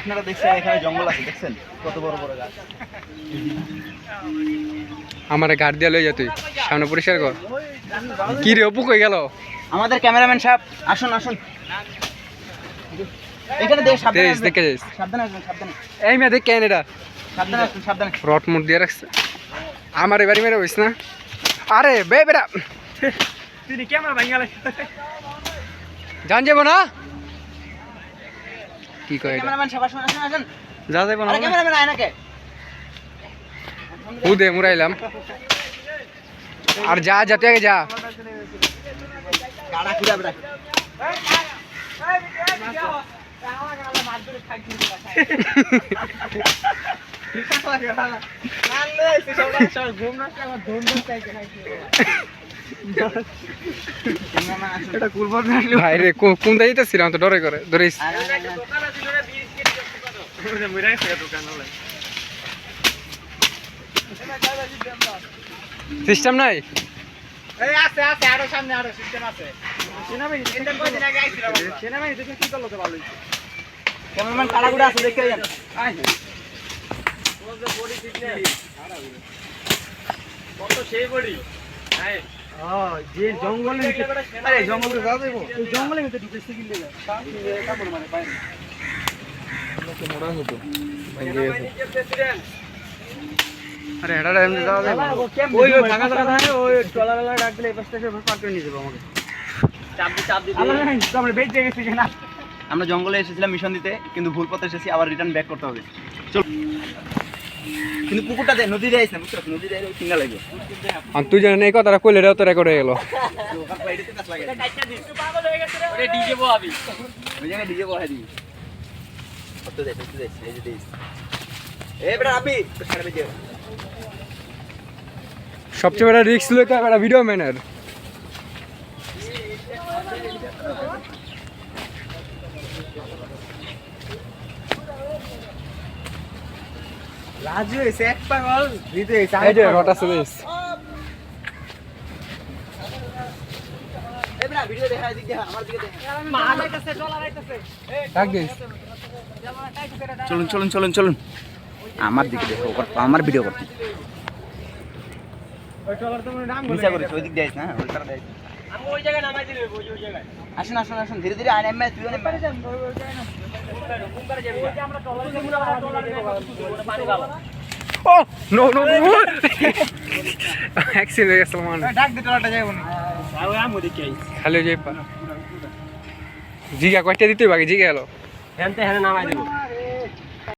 আপনারা দেখছেন এখানে জঙ্গল আছে, দেখছেন কত বড় বড় গাছ। আমার গাড়ি দিয়ে লই যা, তুই সামনে পরিষ্কার কর। কি রে অপু কই গেল? আমাদের ক্যামেরাম্যান সাহেব আসুন আসুন, এখানে দেখ, সাবধানে আসবেন, দেখে যাইস। সাবধানে আসবেন, সাবধানে, এই মেয়ে দেখ কেন এটা সাবধানে আসবেন, সাবধানে। রড মুট দিয়ে রাখছে। আমার এবারই মেরে হইস না। আরে বে বেটা তিনি ক্যামেরা ভাঙালে জান যাবো না। কি কয় এটা? ক্যামেরাম্যান সাহেব আসুন আসুন আসুন। যা যাবো না আরে ক্যামেরাম্যান আয় নাকি? উদে মুরাইলাম। আর যা যা তুই আগে যা। গাড়া খুঁড়া বেটা। ভাই রে কোন দাইতে ছিলাম তো ডরে করে ধরিস। সিস্টেম নাই। আছে আছে আরো সামনে আরো সিস্টেম আছে। সেনাবাহিনী দেখে কি করলো তো ভালোই। ক্যামেরাম্যান কাড়া কুড়া আছে, দেখে যান। কত সেই বডি যে জঙ্গলে আরে জঙ্গলে যাওয়া যাবো, ওই জঙ্গলের ভিতরে ঢুকেছে কি লেগে কাপড় মানে পায় না। আরে এটা এমনি যাওয়া যাবে। ওই ওই ফাঁকা জায়গা থাকে, ওই টলালা ডাক দিলে এই পাশটা এসে পার করে নিয়ে যাবো আমাকে। চাপ দি আল্লাহ নাই তো আমরা বেঁচে গেছি না। আমরা জঙ্গলে এসেছিলাম মিশন দিতে, কিন্তু ভুল পথে এসেছি, আবার রিটার্ন ব্যাক করতে হবে। চল, কিন্তু পুকুরটা দে, নদী দিয়ে আইছে, বুঝছো, নদী দিয়ে কিনা লাগবে। আর তুই জানেন এই কথাটা কইলে রেও তো রেকর্ড হয়ে গেল। ওখান বাইরেতে কাজ লাগে, পাগল হয়ে গেছে রে। ওরে ডিজে বহাবি, ওই জায়গায় ডিজে বহাই দিবি। কত দে, এই যে দিস। এই বেটা আপনি সামনে যাও। সবচেয়ে বড় রিস্ক লইতে একটা ভিডিও ম্যানের। রাজু এসে এক পাগল ভিতরে এসে এই যে রড আছে বেশ। এই বেটা ভিডিও দেখা, দিক দেখা, আমার দিকে দেখা। মা যাইতেছে চলা যাইতেছে। ডাক দিস। চলুন চলুন চলুন চলুন, আমার দিকে দেখো, আমার ভিডিও করতে। ওই টলার তো নাম মিছা করিস, ওই দিক দিয়ে আইস না, ওই তারা দেয়। আমি ওই জায়গায় নামাই দিলে ওই জায়গায়। আসুন আসুন আসুন, ধীরে ধীরে আয়, নেমে তুইও নেমে। আমরা টলার পানি ভালো। ও নো নো অ্যাক্সিডেন্ট হয়ে গেছে মানে। ডাক দে টলারটা যাইবো না। আর ওই আমু দেখি আইছি। খালি যে জিগা কয়টা দিতে বাকি জিগা গেল। হেনতে হেনে নামাই দেব।